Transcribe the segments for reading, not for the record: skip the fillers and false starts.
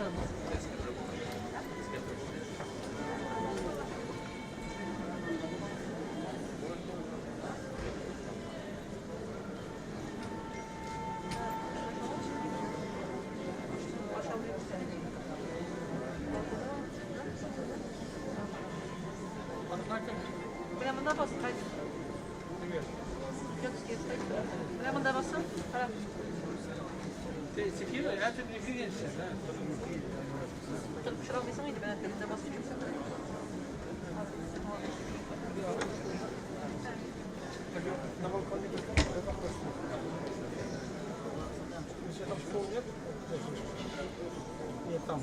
Vogliamo andare a posto? Vogliamo andare a posto? Se quiero, ya te dije Çok şurada bir sanıydı ben hakkında basıyorum. на балконе. Еще там стол нет? Нет, там.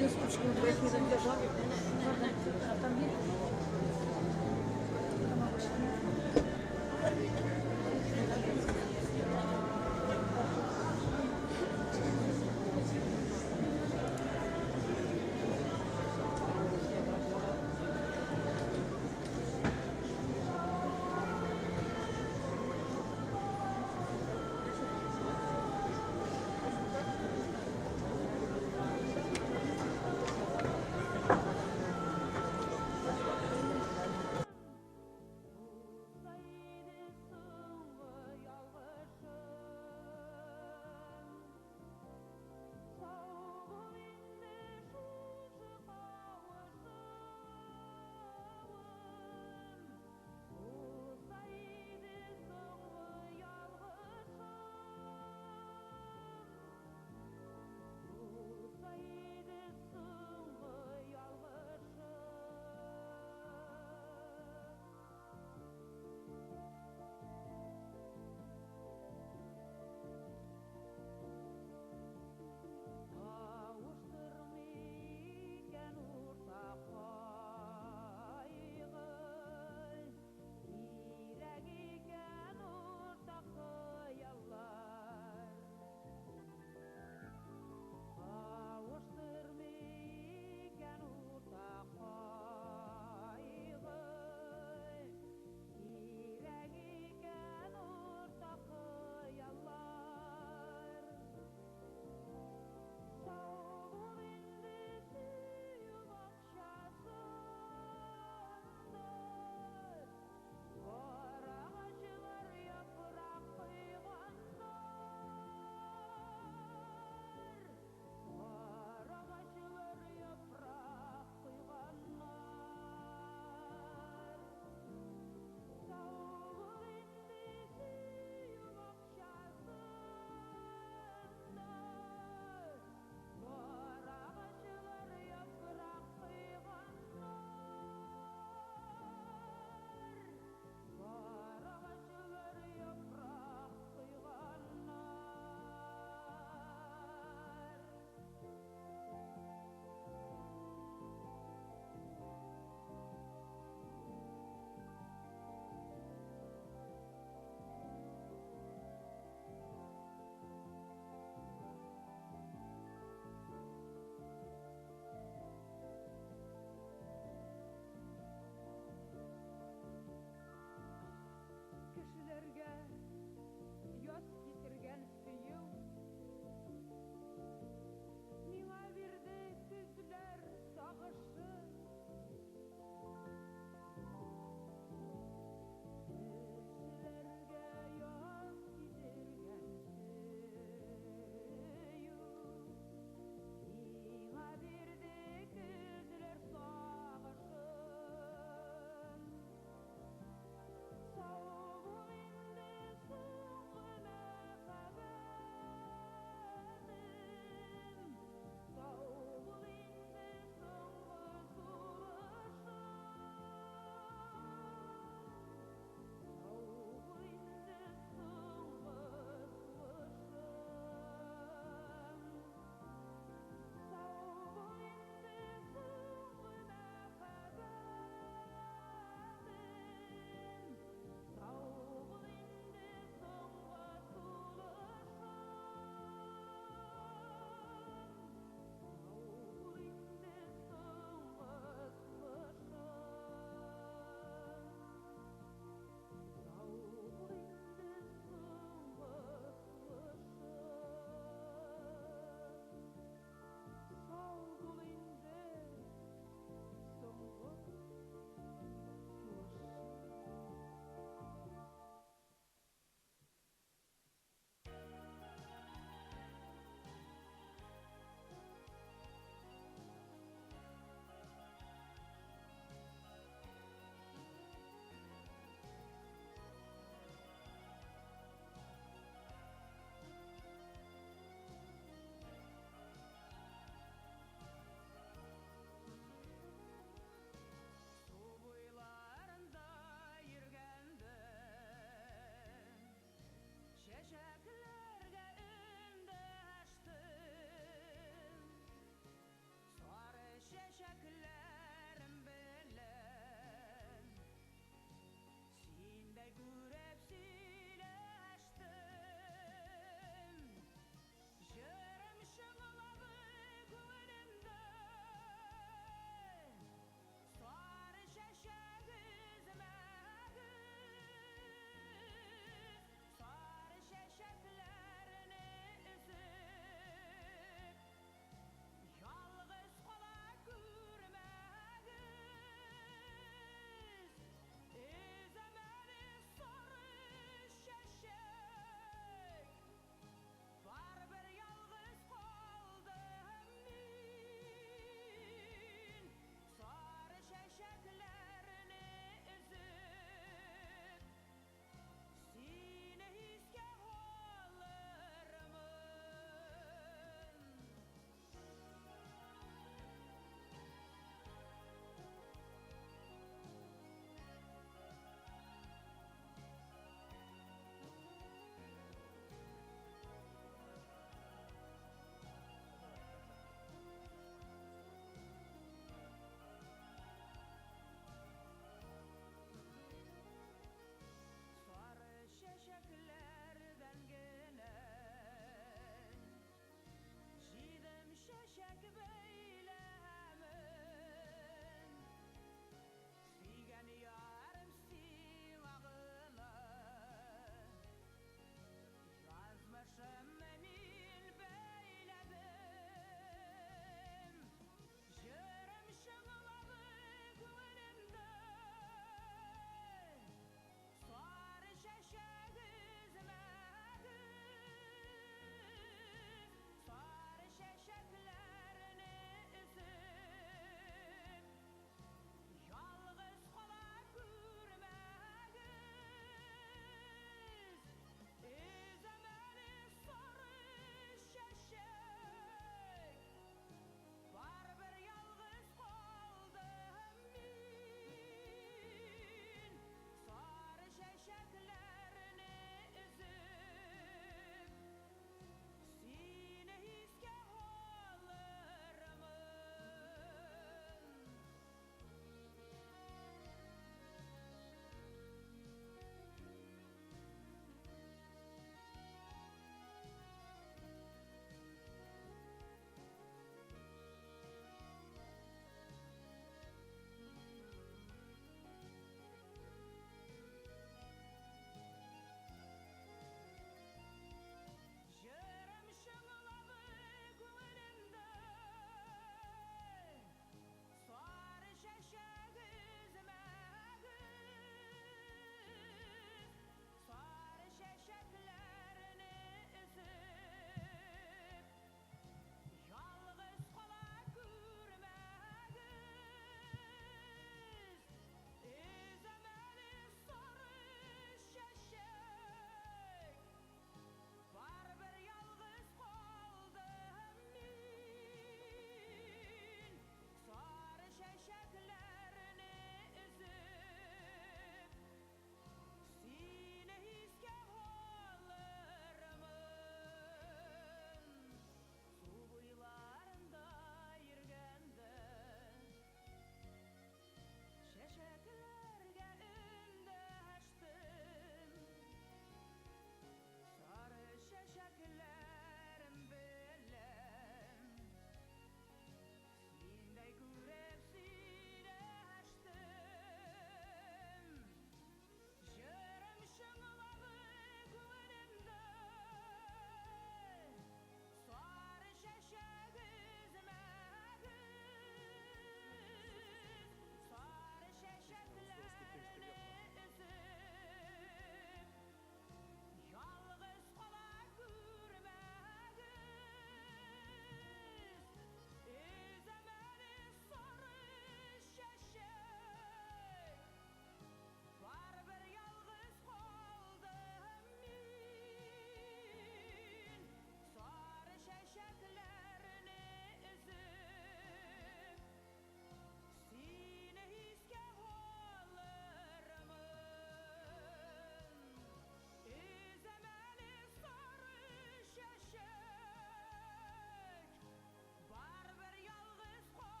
один штучки не задержал. А там есть? Там обычно.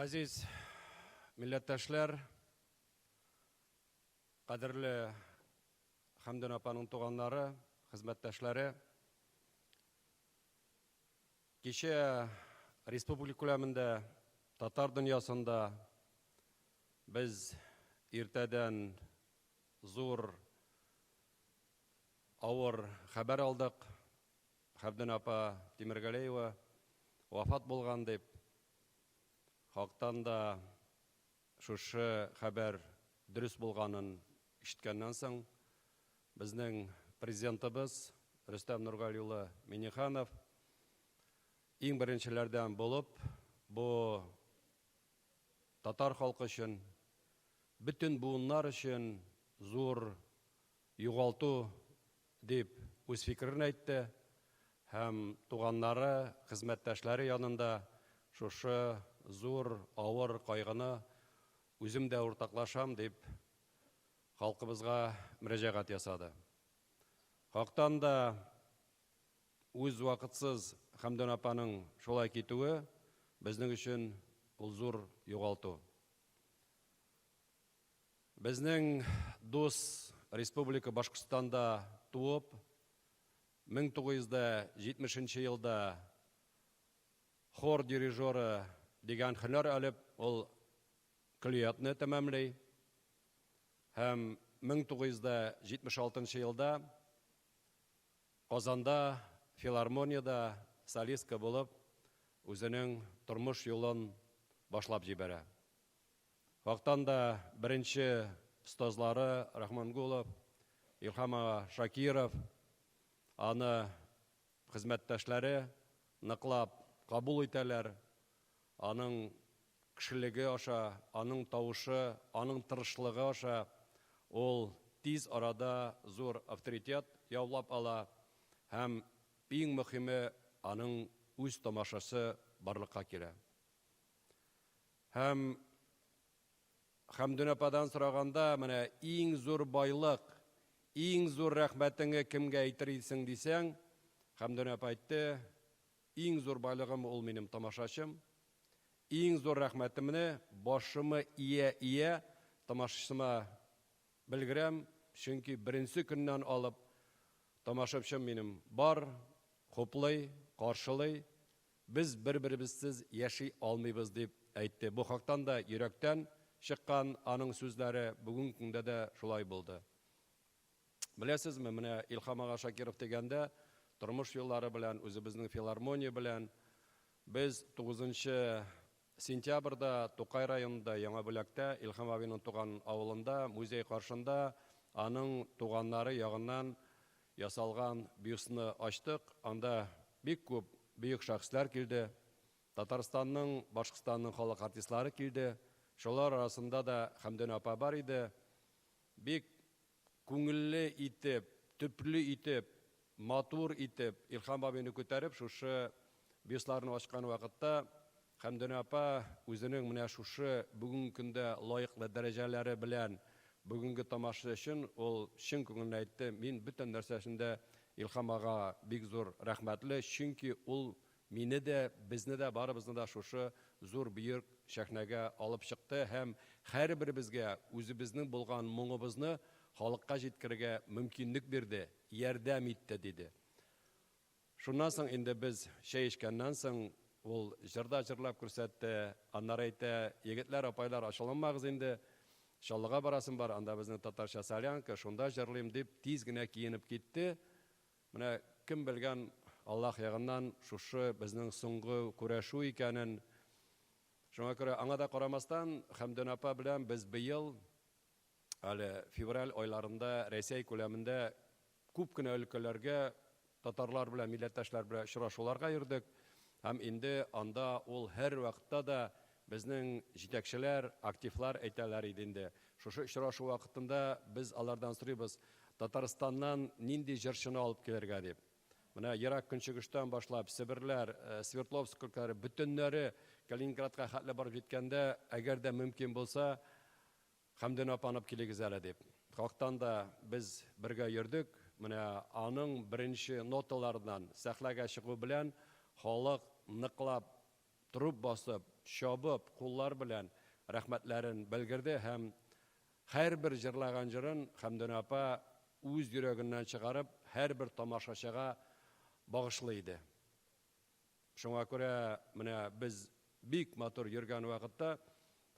Газиз милләттәшләр, кадерле Хәмдүн апаның туганнары, хезмәттәшләре, кичә республика күләмендә, татар дөньясында без иртәдән зур авыр хәбәр алдык. Хәмдүн апа Тимергалеева вафат булган дип. Хактан да шушы хәбәр дөрес булганын ишеткәннән соң, безнең президентыбыз Рөстәм Нургали улы Миңнеханов иң беренчеләрдән булып, бу татар халкы өчен, бөтен буыннар өчен зур югалту дип үз фикерен әйтте һәм туганнары, хезмәттәшләре янында шушы зур авыр кайгыны үзем дә уртаклашам дип халкыбызга мөрәҗәгать ясады. Хактан да үз вакытсыз Хәмдүн апаның шулай китүе безнең өчен ул зур югалту. Безнең дус республика Башкортстанда туып, 1970 елда хор дирижеры дигән һөнәр алып, ул көллиятны тәмамлый. Һәм 1976 елда Казанда филармонияда солистка булып, үзенең тормыш юлын башлап җибәрә. Вактан да беренче остазлары Рахмангулов, Илһам Шакиров, аны хезмәттәшләре ныклап кабул итәләр. Аның кешелеге аша, аның тавышы, аның тырышлыгы аша ул тиз арада зур авторитет яулап ала һәм иң мөһиме аның үз тамашасы барлыкка килә. Һәм Хәмдүн ападан сораганда, менә иң зур байлык, иң зур рәхмәтеңне кемгә әйтерсең дисәң, Хәмдүн апа әйтте, иң зур байлыгым ул минем тамашачым. Иң зур рәхмәтемне башымы ия тамашачыма белгерәм, чөнки беренче көннән алып тамашачым минем бар, хуплый, каршылый. Без бер-беребезсез яши алмыйбыз дип әйтте. Бу хактан да йөрәктән чыккан аның сүзләре бүген көндә дә шулай булды. Беләсезме, менә Илһам Шакиров дигәндә, тормыш юллары белән, үзебезнең филармония белән без 9 сентябрьдә Тукай районында Яңа Бүләктә Илһам абыйның туган авылында, музей каршында аның туганнары ягыннан ясалган бюстны ачтык. Анда бик күп бөек шәхесләр килде. Татарстанның, Башкортстанның халык артистлары килде. Шулар арасында да Хәмдүн апа бар иде. Бик күңелле итеп, төпле итеп, матур итеп Илһам абыйны күтәреп, шушы бюстларны ачкан вакытта Хәмдүн апа үзенең менә шушы бүген көндә лаеклы дәрәҗәләре белән бүгенге тамаша өчен ул чын күңелен әйтте. Мин бөтен нәрсәсендә Илһам ага бик зур рәхмәтле, чөнки ул мине дә, безне дә, барыбызны да шушы зур бөек шәхнәгә алып чыкты һәм һәрберебезгә үзебезнең булган моңыбызны халыкка җиткерергә мөмкинлек бирде, ярдәм итте диде. Шуннан соң инде без чәй эчкәннән соң ул җырда җырлап күрсәтте. Аннары әйтә, егетләр, апайлар, ачылмагыз инде. Шаллыга барасым бар, анда безнең татарча солянка, шунда җырлыйм дип тиз генә киенеп китте. Менә кем белгән, Аллаһ ягыннан шушы безнең соңгы күрәшү икәнен. Шуңа күрә аңа да карамастан Хәмдүн апа белән без быел әле февраль айларында Россия күләмендә күп кенә өлкәләргә татарлар белән, милләттәшләр белән очрашуларга йөрдек. Һәм инде анда ул һәр вакытта да безнең җитәкчеләр, активлар әйтәләр иде инде. Шушы очрашу вакытында без алардан сорыйбыз, Татарстаннан нинди җырчыны алып келергә дип. Менә ерак көнчыгыштан башлап Себерләр, Свердловсклар бөтеннәре Калининградка хәтле барып җиткәндә, әгәр дә мөмкин булса, Хәмдүн апаны алып килегез әле дип. Хактан да без бергә йөрдек. Менә аның беренче ноталардан сәхнәгә чыгу белән халык ныклап турып басып, чабып, куллар белән рәхмәтләрен белгерде һәм һәрбер җырлаган җырын Хәмдүн апа үз йөрәгеннән чыгарып, һәрбер тамашачыга багышлый иде. Шуңа күрә менә без бик матур йөргән вакытта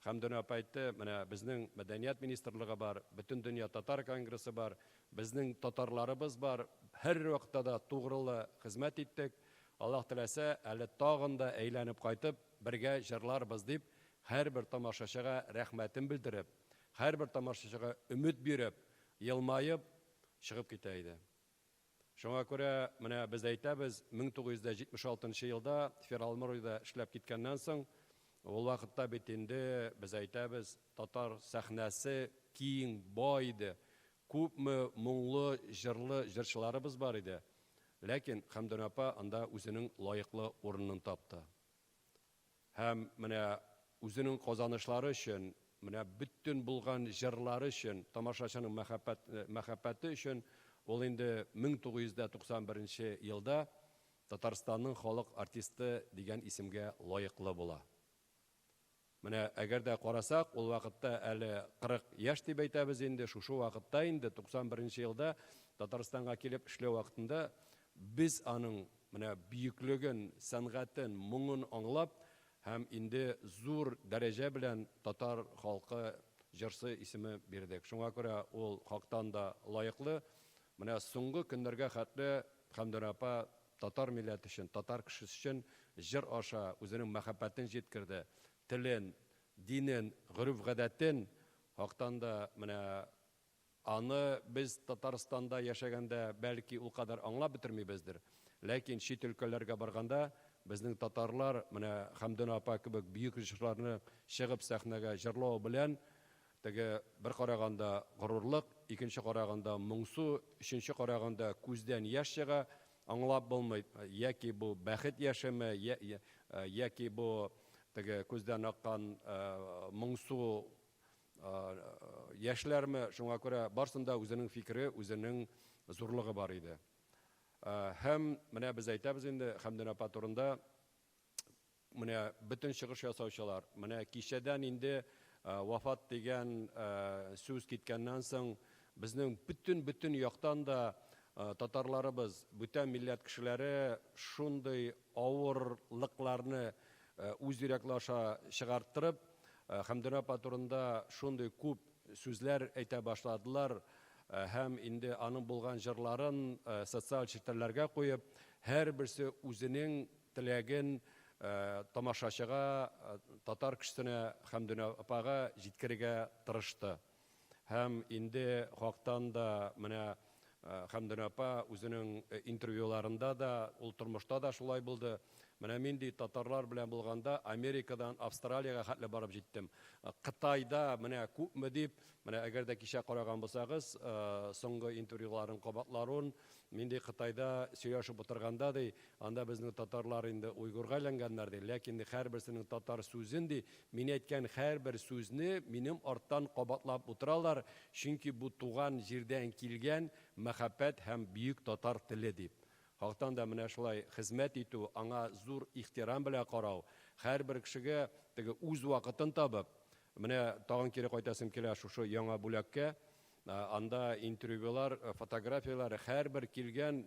Хәмдүн апа әйтте, менә безнең мәдәният министрлыгы бар, бөтен дөнья татар конгрессы бар, безнең татарларыбыз бар, һәр вакытта да тугрылы хезмәт иттек. Аллаһ теләсә, әле тагын да әйләнеп кайтып, бергә җырларбыз дип, һәрбер тамашачыга рәхмәтен белдереп, һәрбер тамашачыга өмет биреп, елмаеп чыгып китә иде. Шуңа күрә менә без әйтәбез, 1976 елда Фералмурыйда эшләп киткәннән соң, ул вакытта бит инде без әйтәбез, татар сәхнәсе киң, бай иде. Күпме моңлы, җырлы җырчыларыбыз бар иде. Ләкин Хәмдүн апа анда үзенең лаеклы урынын тапты. Һәм менә үзенең казанышлары өчен, менә бөтен булган җырлары өчен, тамашачының мәхәббәте өчен ул инде 1991 елда Татарстанның халык артисты дигән исемгә лаеклы була. Менә әгәр дә карасак, ул вакытта әле 40 яшь дип әйтәбез инде, шушы вакытта инде 91 елда Татарстанга килеп эшләү вакытында biz аның менә бөеклеген, сәнгатен, моңын аңлап һәм инде зур дәрәҗә белән татар халкы җырчысы исеме бирдек. Шуңа күрә ул хактан да лаеклы. Менә соңгы көннәргә хәтле Хәмдүн апа татар милләте өчен, татар кешесе өчен җыр аша үзенең мәхәббәтен җиткерде. Телен, динен, гырыф-гадәтен хактан да менә аны без Татарстанда яшәгәндә бәлки ул кадәр аңлап бетермибездер. Ләкин чит өлкәләргә барганда безнең татарлар менә Хәмдүн апа кебек бөек җырларны чыгып сәхнәгә җырлау белән теге бер караганда горурлык, икенче караганда моңсу, өченче караганда күздән яшь чыга, аңлап булмый, яки бу бәхет яшеме, яки бу теге күздән аккан моңсу яшьләрме. Шуңа күрә барсында үзенең фикере, үзенең зурлыгы бар иде. Һәм менә без әйтәбез инде Хәмдүн апа турында, менә бөтен чыгыш ясаучылар, менә кичәдән инде вафат дигән сүз киткәннән соң безнең бөтен яктан да татарларыбыз, бүтән милләт кешеләре шундый авырлыкларны үз йөрәкләре аша чыгарттырып, Хәмдүн апа турында шундый күп сүзләр әйтә башладылар һәм инде аның булган җырларын социаль челтәрләргә куеп, һәрберсе үзенең теләген тамашачыга, татар кешесенә, Хәмдүн апага җиткерергә тырышты. Һәм инде хактан да менә Хәмдүн апа үзенең интервьюларында да, ул тормышта да шулай булды. Менә мин ди татарлар белән булганда Америкадан Австралиягә хәтле барып җиттем. Кытайда менә күпме дип, менә әгәр дә кичә караган булсагыз, соңгы интервьюларын кабатларын, мин ди Кытайда сөйләшеп утырганда ди, анда безнең татарлар инде уйгырга әйләнгәннәр ди, ләкин һәрберсенең татар сүзен ди, мин әйткән һәрбер сүзне минем арттан кабатлап утыралар, чөнки бу туган җирдән килгән мәхәббәт һәм бөек татар теле дип. Хактан да менә шулай хезмәт итү, аңа зур ихтирам белән карау, һәрбер кешегә теге үз вакытын табып, менә тагын кире кайтасым килә шушы яңа бүләккә, анда интервьюлар, фотографиялар, һәрбер килгән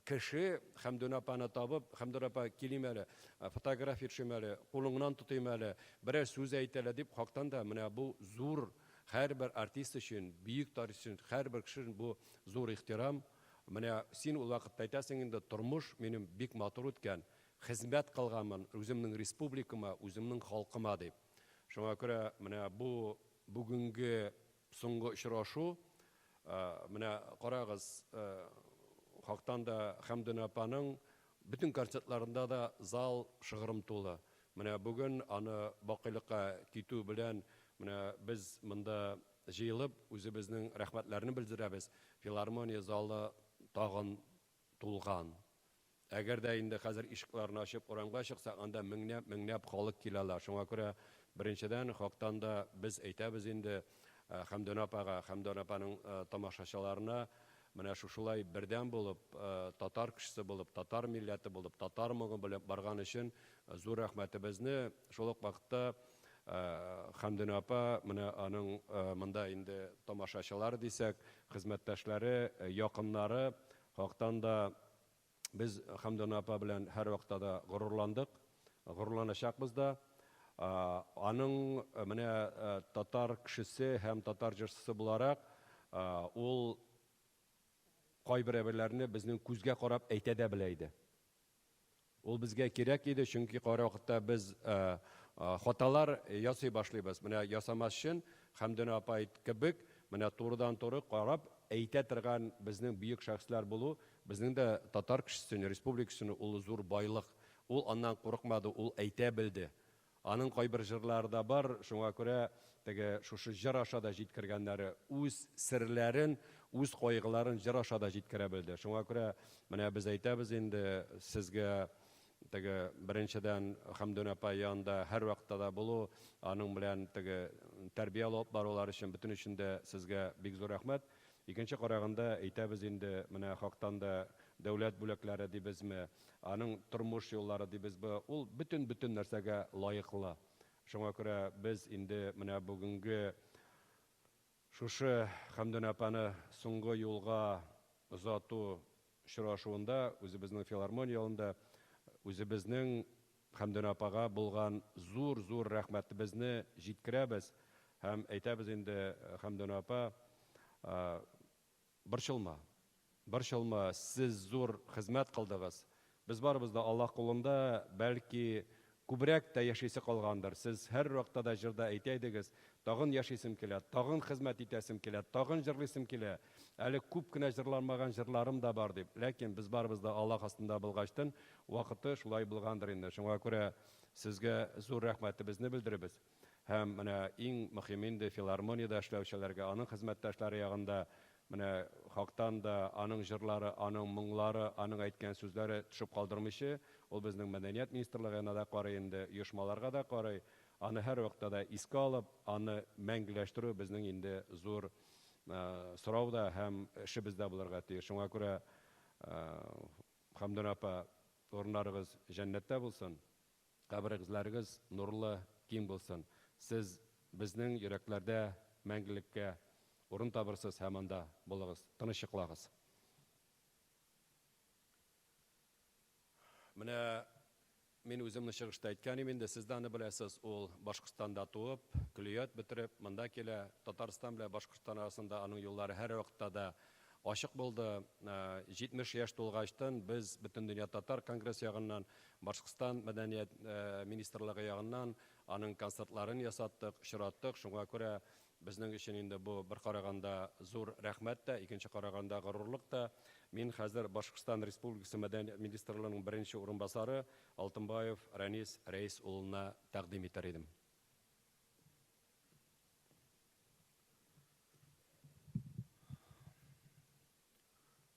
кеше Хәмдүн апаны табып, Хәмдүн апа килим әле, фотография төшем әле, кулыңнан тотыйм әле, берәр сүз әйт әле дип, хактан да менә бу зур һәрбер артист өчен, бөек тарихчы өчен, һәрбер кеше өчен бу зур ихтирам. Менә син ул вакытта әйтәсең инде, тормыш минем бик матур үткән, хезмәт кылганмын үземнең республикама, үземнең халкыма дип. Шуңа күрә менә бу бүгенге соңгы очрашу, менә карагыз, хактан да Хәмдүн апаның бөтен концертларында да зал шыгрым тулы. Менә бүген аны бакыйлыкка китү белән менә без монда җыелып үзебезнең рәхмәтләрне белдерәбез. филармония залы тагын тулган. Әгәр дә инде хәзер ишекләрне ачып урамга чыксак, анда меңнәп халык киләләр. Шуңа күрә беренчедән хактан да без әйтәбез инде Хәмдүн апага, Хәмдүн апаның тамашачыларына менә шушылай бердәм булып, татар кешесе булып, татар милләте булып, татар моңы белән барган өчен зур рәхмәтебезне шул ук вакытта Хәмдүн апа менә аның монда инде тамашачылар дисәк, хезмәттәшләре, якыннары хактан да biz Хәмдүн апа белән һәр вакытта да горурландык, горурланачакбыз да. Аның менә татар кешесе һәм татар җырчысы буларак, ул кайбер әйберләрне безнең күзгә карап әйтә дә белә иде. Ул безгә кирәк иде, чөнки кара вакытта без хаталар ясый башлыйбыз. Менә ясамас өчен Хәмдүн апа кебек, менә турыдан-туры карап әйтә торган безнең бөек шәхесләр булу, безнең дә татар кешесенең, республикасының ул зур байлык. Ул аннан курыкмады, ул әйтә белде. Аның кайбер җырлары да бар, шуңа күрә теге шушы җыр аша да җиткергәннәре үз серләрен, үз кайгыларын җыр аша да җиткерә белде. Шуңа күрә менә без әйтәбез инде сезгә теге беренчедән Хәмдүн апа янында һәр вакытта да булу, аның белән теге тәрбия алып барулар өчен бөтен өчендә сезгә бик зур рәхмәт. Икенче караганда әйтәбез инде менә хактан да дәүләт бүләкләре дибезме, аның тормыш юллары дибезме, ул бөтен нәрсәгә лаеклы. Шуңа күрә без инде менә бүгенге шушы Хәмдүн апаны соңгы юлга озату очрашуында үзебезнең филармония ялында үзебезнең Хәмдүн апага булган зур рәхмәтебезне җиткерәбез һәм әйтәбез инде Хәмдүн апа, борчылма, сез зур хезмәт кылдыгыз. Без барыбыз да Аллаһ кулында, бәлки күбрәк тә яшисе калгандыр. Сез һәр вакытта да җырда әйтәйдегез, тагын яшисем килә, тагын хезмәт итәсем килә, тагын җырлыйсым килә. Әле күп кенә җырланмаган җырларым да бар дип. Ләкин без барыбыз да Аллаһ астында булгачтын, вакыты шулай булгандыр инде. Шуңа күрә сезгә зур рәхмәтебезне белдеребез. Һәм менә иң мөһим инде филармониядә эшләүчеләргә, аның хезмәттәшләре ягында менә хактан да аның җырлары, аның моңлары, аның әйткән сүзләре төшеп калдырмыйчы, ул безнең мәдәният министрлыгына да карый инде, оешмаларга да карый, аны һәр вакытта да искә алып, аны мәңгеләштерү безнең инде зур сорау да һәм эшебез дә булырга тиеш. Шуңа күрә Хәмдүн апа, урыннарыгыз җәннәттә булсын, каберегезләрегез нурлы, киң булсын. Сез безнең йөрәкләрдә мәңгелеккә урын табырсыз һәм анда булыгыз, тынычлыгыз. Менә мин үземне чыгышта әйткән идем инде, сез дә аны беләсез, ул Башкортстанда туып, көллият бетереп, монда килә. Татарстан белән Башкортстан арасында аның юллары һәр вакытта да ачык булды. 70 яшь тулгачтан без бөтен дөнья татар конгресс ягыннан, Башкортстан мәдәният министрлыгы ягыннан аның концертларын ясаттык, очраттык. Шуңа күрә безнең өчен инде бу бер караганда зур рәхмәт тә, икенче караганда горурлык та. Мин хәзер Башкортстан Республикасы мәдәният министрлыгының беренче урынбасары Алтынбаев Рәнис Рәис улына тәкъдим итәр идем.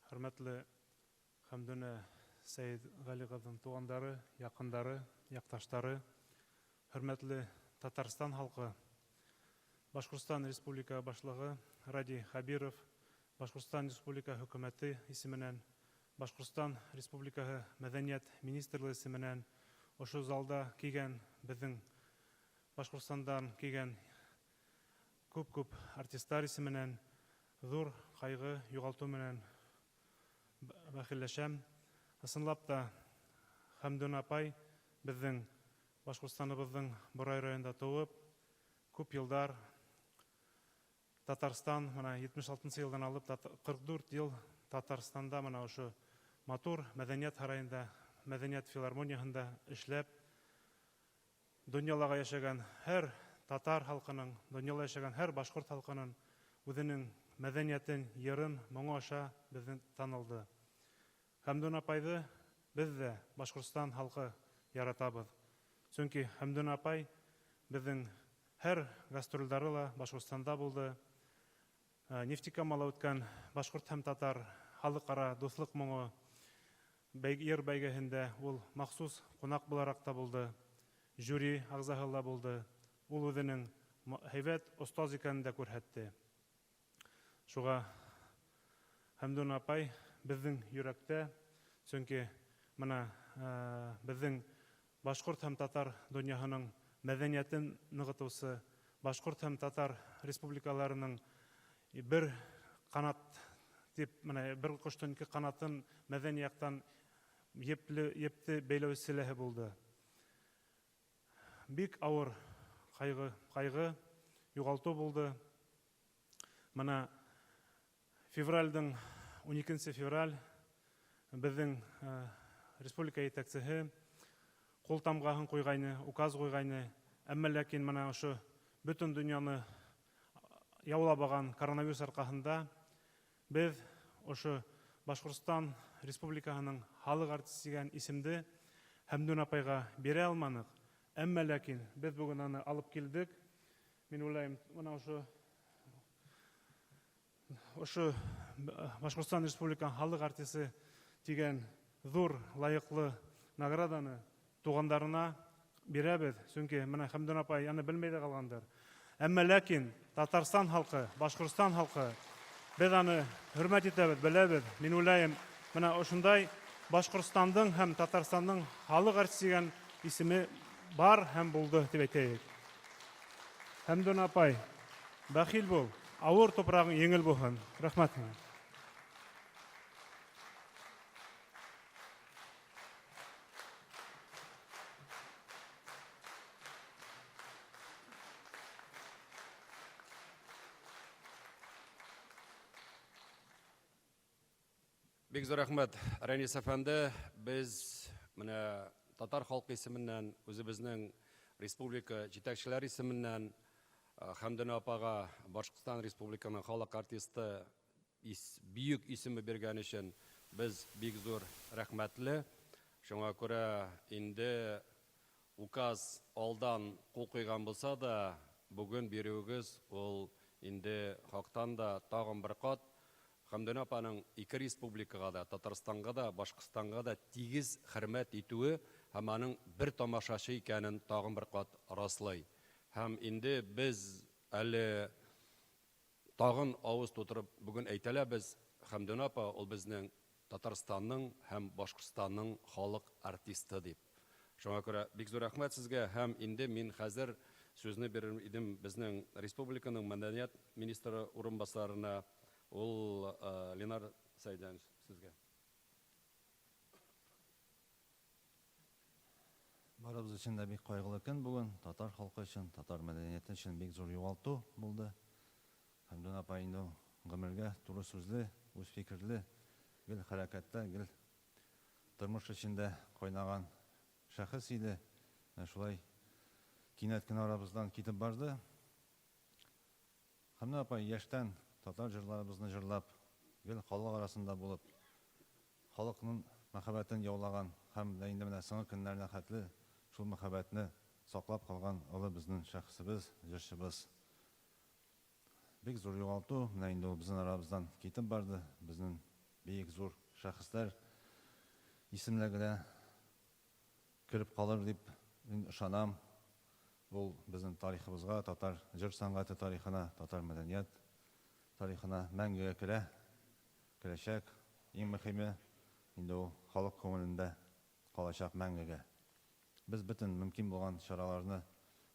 Хөрмәтле Хәмдүн Сәйид Галигазның тугандары, якындары, якташлары, хөрмәтле Татарстан халкы, Башкортстан Республика башлыгы Ради Хабиров, Башкортстан Республика хөкүмәте исеменнән, Башкортстан Республикаһы мәдәният министрлыгы исеменнән, ошо залда килгән безнең Башкортстандан килгән күп артистлар исеменнән зур кайгы югалту менән бәхилләшәм. Ысынлап та Хәмдүн апай безнең Башкортстаныбызның Борай районында туып, күп елдар Татарстан, менә 76 елдан алып 44 ел Татарстанда менә ошо матур мәдәният һарайында, мәдәният филармониясында эшләп, дөньялага яшәгән һәр татар халкының, дөньяда яшәгән һәр башкорт халкының үзенең мәдәниятен, йырын, моңы аша безнең танылды. Хәмдүн апайды без дә Башкортстан халкы яратабыз. Чөнки Хәмдүн апай безнең һәр гастрольдары ла Башкортстанда булды. Нефтекамала үткән башкорт һәм татар халыкара дуслык моңы йыр бәйгеһендә ул махсус кунак буларак та булды, жюри агзаһы ла булды. Ул үзенең һәйбәт остаз икәнен дә күрһәтте. Шуға Хәмдүн апай безнең йөрәктә, чөнки менә безнең башкорт һәм татар дөньяһының мәдәниятен ныгытучы, башкорт һәм татар республикаларының бер канат дип, менә бер коштың ике канатын мәдәни яктан епте бәйләүселәһе булды. Бик авыр кайгы, югалту булды. Менә февральдың 12 февраль безнең республика итәкчесе кул тамгаһын куйгайны, указ куйгайны, әмма ләкин менә ошо бөтен дөньяны яулап алган коронавирус аркасында без ошо Башкортстан республикаһының халык артисты дигән исемде Хәмдүн апайга бирә алманык. Әмма ләкин без бүген аны алып килдек. Мин уйлыйм, менә ошо Башкортстан республикаһының халык артисты дигән зур лайыклы награданы тугандарына бирәбез. Чөнки менә Хәмдүн апай аны белмәй дә калгандыр. Әмма ләкин Татарстан халкы, Башкортстан халкы без аны хөрмәт итәбез, беләбез. Мин уйлыйм, менә ошондай Башкортстандың һәм Татарстанның халык артисты дигән исеме бар һәм булды дип әйтәйек. Хәмдүн апай, бәхил бул, авыр топрагың еңел булсын. Рәхмәт. Бик зур рәхмәт, Рәнис әфәнде. Без менә татар халкы исеменнән, үзебезнең республика җитәкчеләре исеменнән Хәмдүн апага Башкортстан республиканың халык артисты бөек исеме биргән өчен без бик зур рәхмәтле. Шуңа күрә инде указ алдан кул куйган булса да, бүген бирүегез ул инде хактан да тагын бер кат Хәмдүн апаның ике республикага да, Татарстанга да, Башкортстанга да тигез хөрмәт итүе һәм аның бер тамашачы икәнен тагын бер кат раслый. Һәм инде без әле тагын авыз тутырып бүген әйтәләбез, Хәмдүн апа ул безнең Татарстанның һәм Башкортстанның халык артисты дип. Шуңа күрә бик зур рәхмәт сезгә. Һәм инде мин хәзер сүзне бирер идем безнең республиканың мәдәният министры урынбасарына, ул Ленар Сайдан сезгә. Барыбыз өчен дә бик кайгылы көн бүген. Татар халкы өчен, татар мәдәнияте өчен бик зур югалту булды. Хәмдүн апа инде гомергә туры сүзле, үз фикерле, гел хәрәкәттә, гел тормыш эчендә кайнаган шәхес иде. Шулай кинәт кенә арабыздан китеп барды. Хәмдүн апа яшьтән татар җырларыбызны җырлап, гел халык арасында булып, халыкның мәхәббәтен яулаган һәм дә инде менә соңгы көннәрдә хәтле шул мәхәббәтне саклап калган олы безнең шәхесебез, җырчыбыз. Бик зур югалту, менә инде ул безнең арабыздан китеп барды. Безнең бик зур шәхесләр исемлегенә кирип калыр дип ышанам. Ул безнең тарихыбызга, татар җыр сәнгате тарихына, татар мәдәният тарихына мәңгегә керәчәк. Иң мөһиме инде ул халык күңелендә калачак мәңгегә. Без бөтен мөмкин булган чараларны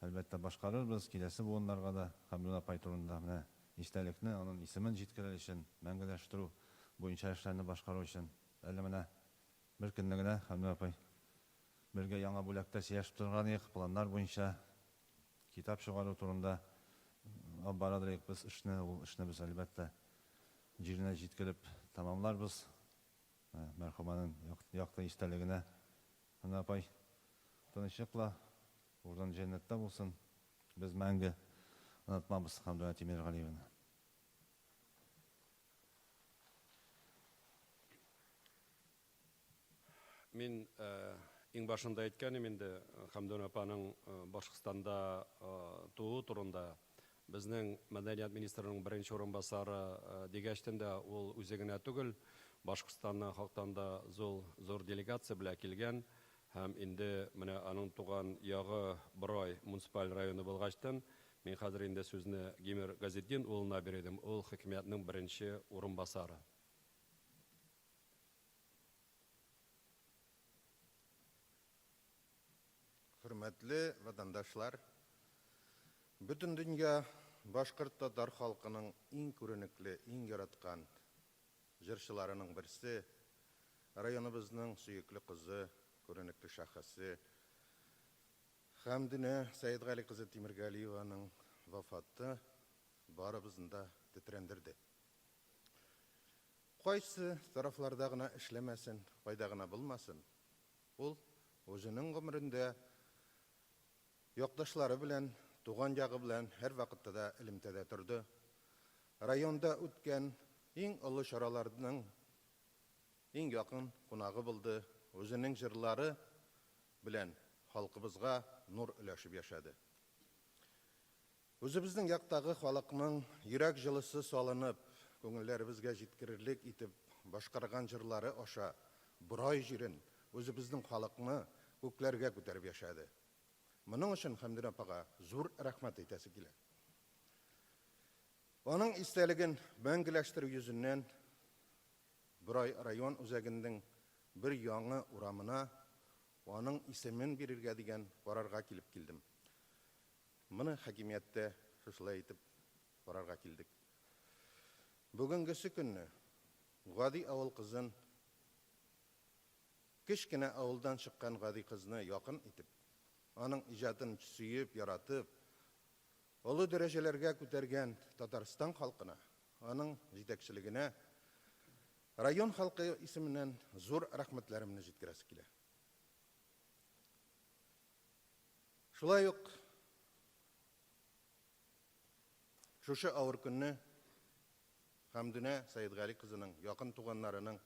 әлбәттә башкарырбыз. Киләсе буыннарга да Хәмдүн апай турында менә истәлекне, аның исемен җиткерер өчен, мәңгеләштерү буенча эшләрне башкару өчен әле менә бер көнне генә Хәмдүн апай бергә яңа бүләктә сөйләшеп торган идек, планнар буенча китап чыгару турында алып барадыр без эшне, ул эшне без әлбәттә җиренә җиткереп тамамларбыз. Мәрхүмәнең якты истәлегенә. Хәмдүн апай тынычлыкла, урын җәннәттә булсын. Без мәңге онытмабыз Хәмдүн Тимергалиевны. Мин иң башында әйткәнем инде Хәмдүн апаның Башкортстанда туу турында. безнең мәдәният министрының беренче урынбасары дигәчтен дә ул үзе генә түгел, Башкортстанның халыктан да зур делегация белән килгән һәм инде менә аның туган ягы Борай муниципаль районы булгачтан мин хәзер инде сүзне Гимер Газетдин улына бирдем. Ул хөкүмәтнең беренче урынбасары. Hürmetli vatandaşlar, bütün dünya Başkurt Tatar halkının en körünüklü, en yaratkan jırşılarının birisi, rayonumuzun süyüklü kızı, körünüklü şahısı, Hamdine Said Gali kızı Timirgaliyeva'nın vafatı barımızın da titrendirdi. Qaysı taraflardağına işlemesin, faydağına bulmasın. Ol, özünün ömründe yoktaşları bilen, tuğan yağı bilen her vakitte de ilimtede turdu. Rayonda ötken en ulu şaralarının en yakın konağı buldu. Özünün jırları bilen halkımızga nur üleşip yaşadı. Özümüzün yaktagı halkının yürek jılısı salınıp, көңілләребезгә җиткерерлек итеп башкарган җырлары аша Борай җирен, үзебезнең халыкны күкләргә күтәреп яшады. Моның өчен Хәмдүн апага зур рәхмәт әйтәсе килә. Аның истәлеген мәңгеләштерү йөзеннән Борай район үзәгенең бер яңа урамына аның исемен бирергә дигән карарга килеп килдем. Моны хакимияттә шулай итеп карарга килдек. Бүгінгісі күнні Ғади ауыл қызын, кішкене ауылдан шыққан Ғади қызыны яқын етіп, аның ижатын сүйіп, яратып, олы дәрежелерге көтерген Татарстан халқына, аның жетекшілігіне, район халқы исеменнән зур рахметләремне жеткерәсе килә. Шулай ук, шушы авыр күнне Hamdune Said Gali kızının, yakın tuğanlarının,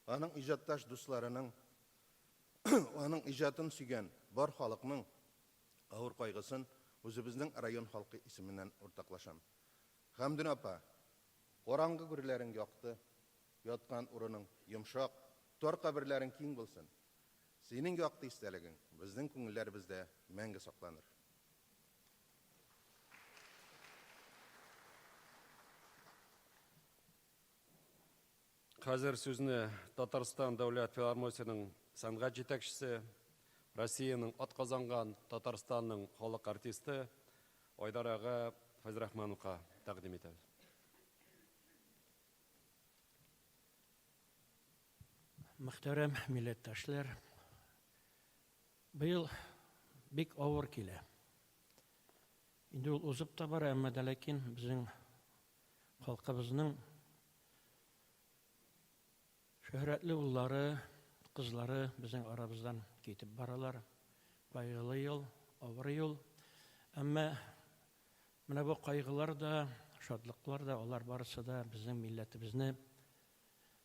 onun icadtaş dostlarının, onun icadını sügen bar halkının ağır kaygısın özümüzün rayon halkı isminden ortaklaşam. Hamdune apa, orangı gürlerin yaktı, yatkan urunun yumşak, tor kabirlerin king bulsun. Senin yaktı isteligin, bizden köngüllerimizde мәңгі saklanır. Хәзер сүзне Татарстан дәүләт филармониясының сәнгать җитәкчесе, Россиянең атказанган Татарстанның халык артисты Айдар ага Фәзрахмановка тәкъдим итәбез. Мөхтәрәм милләттәшләр, быел бик авыр килә. Инде ул узып та бара, әмма дә ләкин безнең халкыбызның шөһрәтле уллары, кызлары безнең арабыздан китеп баралар. Кайгылы ел, авыр ел. Әмма менә бу кайгылар да, шатлыклар да, алар барысы да безнең милләтебезне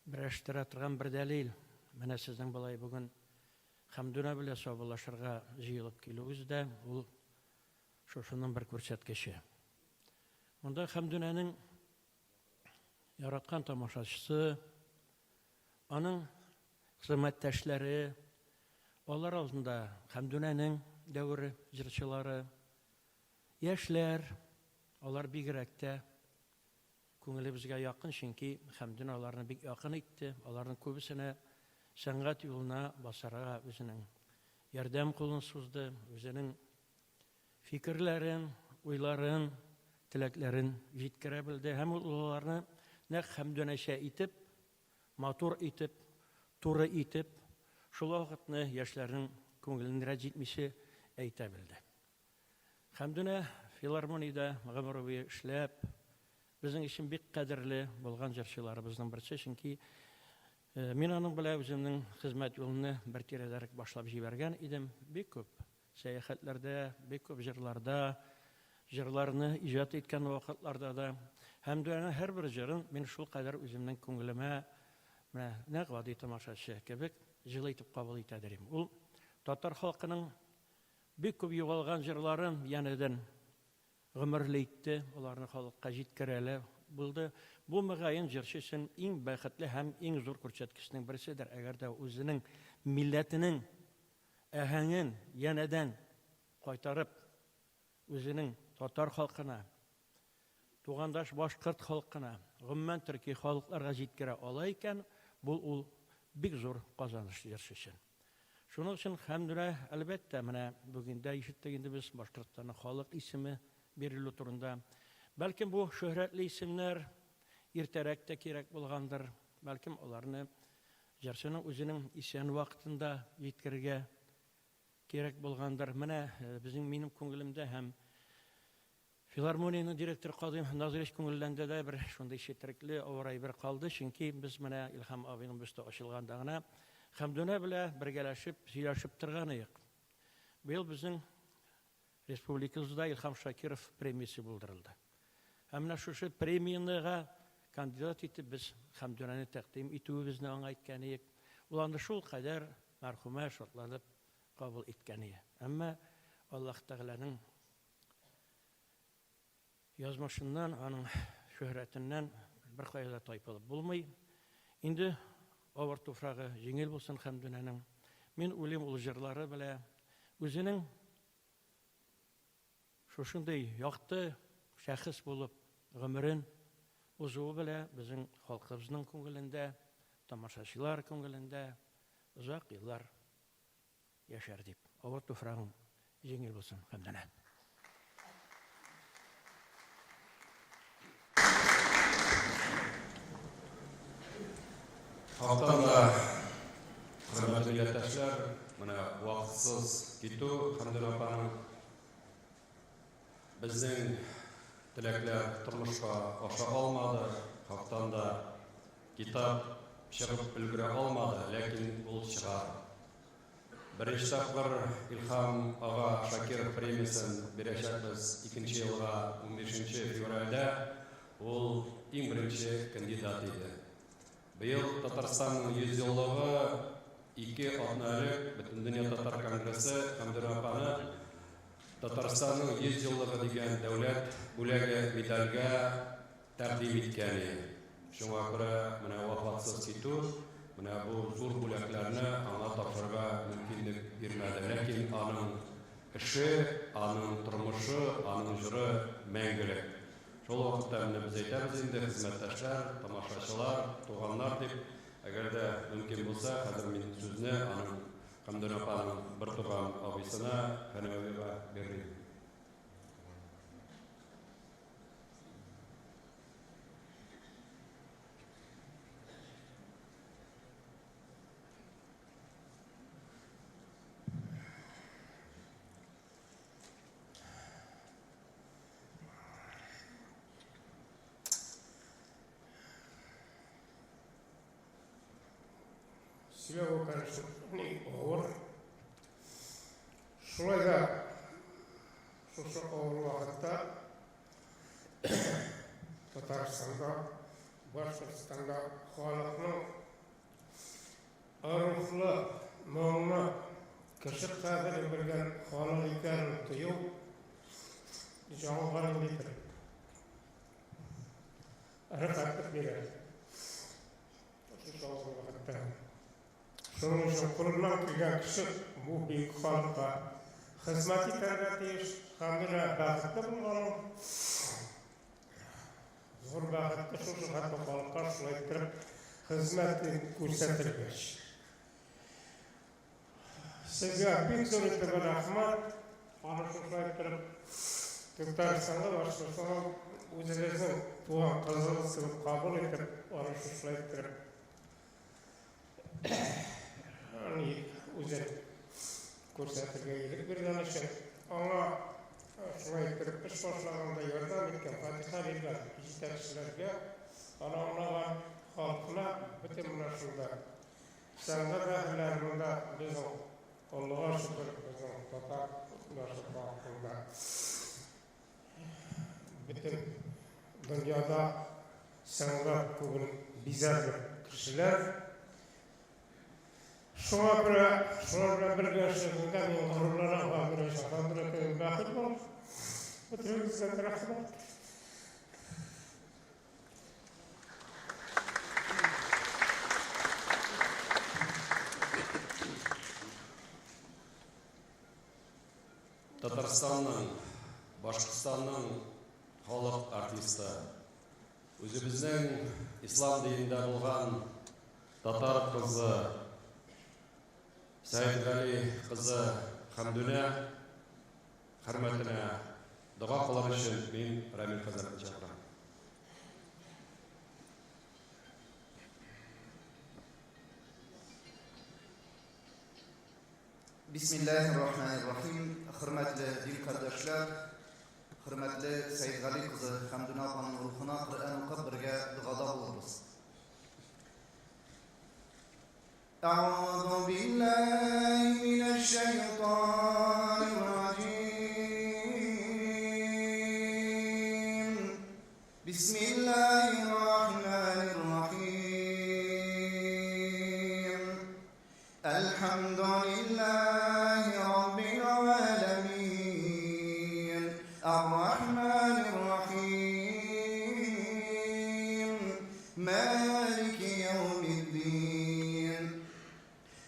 берәштерә торган бер дәлил. Менә сезнең булай бүген Хәмдүнә белән саубуллашырга җыелып килүегез дә ул шушының бер күрсәткече. Монда Хәмдүнәнең яраткан тамашачысы, аның хезмәттәшләре, алар алдында Хәмдүнәнең дәвре җырчылары, яшьләр, алар бигрәк тә күңелебезгә якын, чөнки Хәмдүн аларны бик якын итте. Аларның күбесенә сәнгать юлына басарга үзенең ярдәм кулын сузды, үзенең фикерләрен, уйларын, теләкләрен җиткерә белде һәм аларны нәкъ Хәмдүнәчә итеп, матур итеп, туры итеп, шул вакытны яшьләрнең күңелен рәҗитмичә әйтә белде. Хәмдүнә филармониядә гомер буе эшләп, безнең өчен бик кадерле булган җырчыларыбызның берсе, чөнки мин аның белән үземнең хезмәт юлны бер тирәдәрәк башлап җибәргән идем. Бик күп сәяхәтләрдә, бик күп җырларда, җырларны иҗат иткән вакытларда да Хәмдүнәнең һәрбер җырын мин шул кадәр үземнең күңелемә нәкъ гади тамашачы кебек җылы итеп кабул итәдер. Ул татар халкының бик күп югалган җырларын янәдән гомерлейтте, аларны халыкка җиткерәләр булды. Бу мөгаен җырчы өчен иң бәхетле һәм иң зур күрсәткечнең берседер. Әгәр дә үзенең милләтенең әһәңен янәдән кайтарып, үзенең татар халкына, тугандаш башкорт халкына, гомумән төрки халыкларга җиткерә ала икән, бу ул бик зур казаныш җырчы өчен. Шуның өчен хәмдүлә, әлбәттә, менә бүгендә ишеттек инде без Башкортстанның халык исеме бирелү турында. Бәлкем бу шөһрәтле исемнәр иртәрәк тә кирәк булгандыр. Бәлкем аларны җырчының үзенең исән вакытында җиткерергә кирәк булгандыр. Менә безнең минем күңелемдә һәм филармониянең директоры Кадыйм Назиров күңелендә дә бер шундый четерекле авырай бер калды, чөнки без менә Илһам абыйның бөсте ачылганда гына Хәмдүнә белән бергәләшеп, сөйләшеп торган идек. Быел безнең республикабызда Илһам Шакиров премиясе булдырылды. Һәм менә шушы премияга кандидат итеп без Хәмдүнәне тәкъдим итүебезне аңлайткан идек. Ул анда шул кадәр мәрхүмә шатланып кабул иткән иде. Әмма Аллаһ Тәгаләнең язмышыннан, аның шөһрәтеннән бер кайда тайпылып булмый. Инде авыр туфрагы җиңел булсын Хәмдүнәнең. Мин уйлыйм, ул җырлары белән үзенең шушындай якты шәхес булып гомерен узуы белән безнең халкыбызның күңелендә, тамашачылар күңелендә озак еллар яшәр дип. Авыр туфрагың җиңел булсын Хәмдүнә. Halktan da hürmetli millətdaşlar, mənə vaxtsız gitu Xəmdүnə apa'nın bizning tilaklar turmushga osha olmadi. Halktan da kitap chiqib ulgura olmadi, lekin ul chiqar. Birinchi taqdir Ilham ağa Shakirov premiyaсын berəcəkmiz 2-ci yılğa 15 fevralda. Ул иң birinchi kandidat idi. Быел Татарстанның 100 еллыгы 2 атналык Бөтендөнья татар конгрессы Хәмдүнә апаны Татарстанның 100 еллыгы дигән дәүләт бүләге медальгә тәкъдим иткән. Шуңа күрә менә вафатсыз китү, менә бу зур бүләкләрне аңа тапшырырга мөмкинлек бирмәде. Ләкин аның эше, аның тормышы, аның җыры мәңгелек. Шул вакытта менә без әйтәбез инде, хезмәттәшләр, тамашачылар, туганнар дип, әгәр дә мөмкин булса, хәзер мин сүзне аның Хәмдүнә апаның бер туган абыйсына Фәнәвига бирим. Сөйләү, конечно, авыр. Шулай да шушы авыр вакытта Татарстанда, Башкортстанда халыкның арыфлы, моңлы, кеше кадерен белгән халык икәнен тыю җавабын бирә. Рәхәтлек бирә. Шушы авыр вакытта шуның өчен кулыннан килгән кеше бу бик халыкка хезмәт итәргә тиеш. Хәмдүнә бәхетле булган. Зур бәхетле шушы хәтта халыкка шулай итеп хезмәтен күрсәтергә. Сезгә бик зур итеп рәхмәт. Аны шулай итеп Татарстанга Башкортстанга үзегезнең туган кызыгызны кабул итеп, аны шулай итеп үзен күрсәтергә ирек биргән өчен аңа шулай итеп эш башлаганда ярдәм иткән Фатиха биргән җитәкчеләргә, аңлаган халкына бөтен менә шунда сәнгать әһелләрендә безнең Аллаһка шөкер, безнең татар халкында бөтен дөньяда сәнгать күңел бизәрлек кешеләр. Шуңа күрә, шулар белән бергә эшләгәндә мин горурланам, Хәмдүнә бәхет булып, Ötürüngüzden rahmat. Татарстанның, Башқұртстанның халық артисті, өзіміздің ислам динінде болған татар қызы, Сәйдғали қызы Хамдүнә хөрмәтенә дұға қылар үшін мен Рамил Хазаровты шақырамын. Bismillahirrahmanirrahim. Hürmetli din kardeşler, hürmetli Seyitgali kızı Hamduna Hanım'ın ruhuna Kur'an okuyup birge duada buluruz. Euzu billahi mineşşeytanirracim. Bismillahirrahmanirrahim. Elhamdülillahi Rabbil alemin. Errahmanirrahim. Maliki yevmiddin.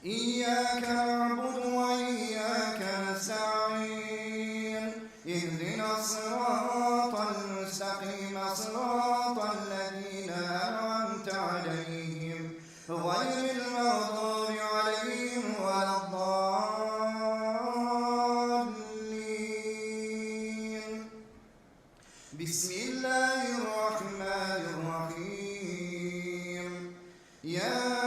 İyyâke na'budu ve iyyâke nesta'in. İhdina sıratal müstakîme sıratal lezîne en'amte aleyhim. Gayril mağdûbi aleyhim veleddâllîn. Bismillahirrahmanirrahim. Ya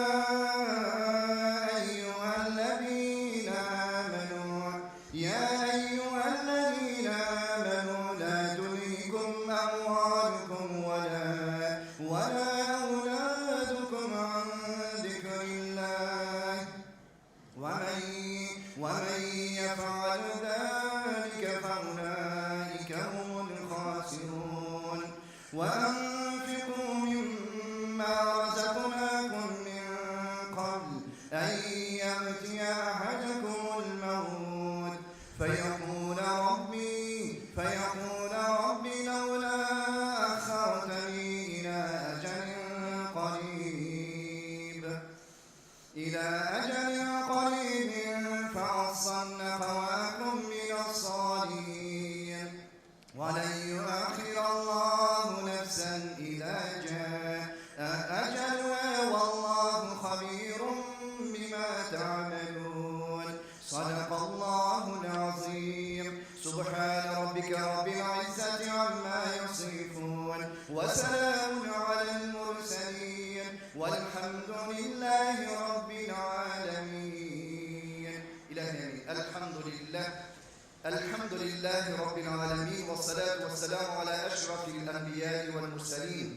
ومن يفعل ذلك فأولئك هم الخاسرون وأنفقوا مما رزقناكم من قبل أن يأتي أحدكم الموت فيقول ربي لولا أخرتني إلى أجل قريب فأصدق وأكن من الصالحين ولن يؤخر الله نفسا إذا جاء أجلها والله خبير بما تعملون صدق الله العظيم سبحان ربك رب العزة عما يصفون وسلام على المرسلين والحمد لله رب العالمين. إلهي الحمد لله رب العالمين والصلاة والسلام على أشرف الأنبياء والمرسلين.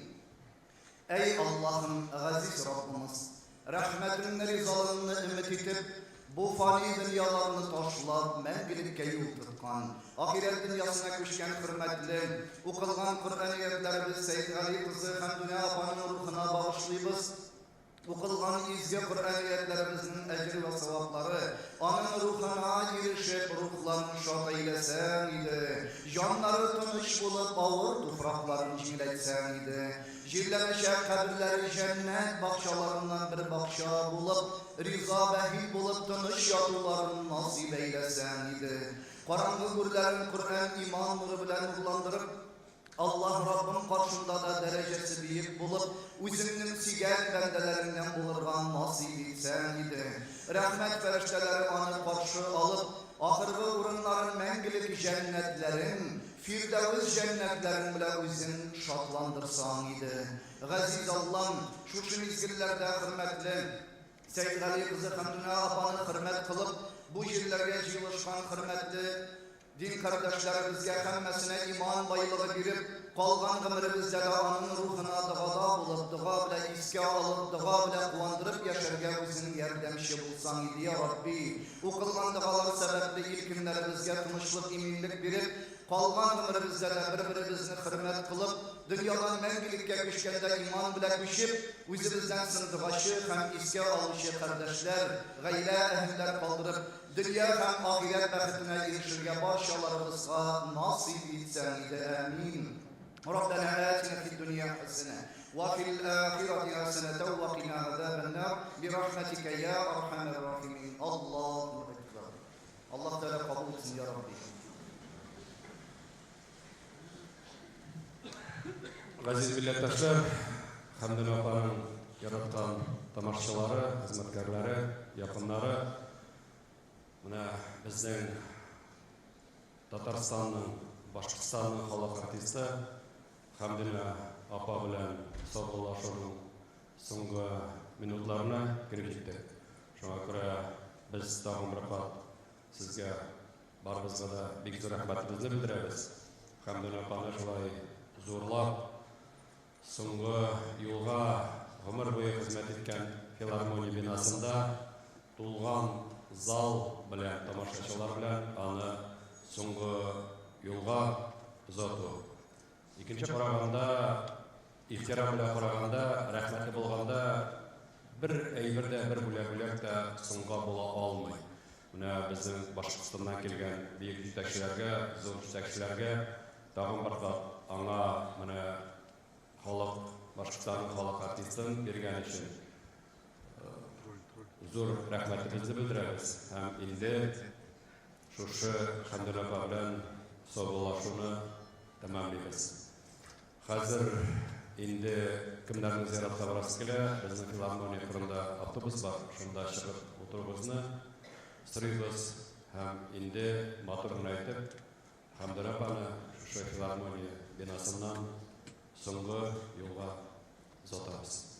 Ey Allah'ım aziz Rabbimiz, rahmetin rızalını ümmet etip, bu fani dünyalarını taşlap, мәңгелеккә юл tutkan, ahiret dünyasına köşken hürmetli, okılgan Kur'an ayetlerimiz Seyitgali kızı Hamduna apanın ruhuna bağışlayız. Okılgan izge Kur'an ayetlerimizin ecri ve sevapları, anın ruhuna girişip ruhlarını şad eylesen idi. Canları tanış bulup ağır tufraklarını cimletsen idi. Jirlenişe kabirleri cennet bakşalarından bir bakşa bulup, riza behil bulup tanış yatılarını nasip eylesen idi. Karanlık gürlerin Kur'an iman nuru bilen nurlandırıp, Allah Rabbim karşında da derecesi büyük bulup, üzümünün siger bendelerinden bulurgan nasip etsen idi. Rahmet ferişteleri anı karşı alıp, ahırgı urunların mengilik cennetlerin, Firdevs cennetlerin bile üzün şatlandırsan idi. Gaziz Allah'ım, şu mizgillerde hürmetli, Seyitgali kızı Hamduna apanı hürmet kılıp, bu yerlere yığılışkan hürmetli din kardeşlerimizge hemmesine iman bayılığı girip, Қалған ғұмырымызда аның рухына дұғада болып, дұға біле еске алып, дұға біле қуандырып яшарға өзің ярдәмші болсаң иде, я Рабби. Оқылған дұғалар сәбәпле ел күнләребезгә тынычлык, иминлек биреп, қалған ғұмырымызда бір-бірімізді хөрмәт қылып, дүниядан мәңгілеккә күчкәндә иман белән күчеп, үзебездән сындыргачы һәм искә алучы кардәшләр, гаилә әһелләр калдырып, dünya һәм ахирәт бәхетенә ирешергә барчаларыбызга насыйп итсәң иде. Амин. ربنا آتنا في الدنيا حسنة وفي الآخرة حسنة وقنا عذاب النار برحمتك يا أرحم الراحمين. الله أكبر. الله تعالى قبول يا ربي. Газиз милләттәшләр, Хәмдүн апаның яраткан тамашачылары, хезмәткәрләре, якыннары, менә безнең Татарстанның, Башкортстанның халык артисты Хәмдүн апа белән саубуллашуның соңгы минутларына кирип җиттек. Шуңа күрә без тагын бер кат сезгә барыбызга да бик зур рәхмәтебезне белдерәбез. Хәмдүн апаны шулай зурлап соңгы юлга гомер буе хезмәт иткән филармония бинасында тулган зал белән, тамашачылар белән аны соңгы юлга озату. Икенче караганда, ихтирам белән караганда, рәхмәтле булганда бер әйбер дә, бер бүләк тә соңга була алмый. Менә безнең Башкортстаннан килгән бөек җитәкчеләргә, зур җитәкчеләргә тагын бер кат аңа менә халык, Башкортстанның халык артистын биргән өчен зур рәхмәтебезне белдерәбез. Һәм инде шушы Хәмдүн апа белән саубуллашуны тәмамлыйбыз. Хәзер инде кемнәрне зиярәткә барасы килә, безнең филармония кырында автобус бар, шунда чыгып утырабызны сорыйбыз. Һәм инде матур гына әйтеп, Хәмдүн апаны шушы филармония бинасыннан соңгы юлга озатабыз.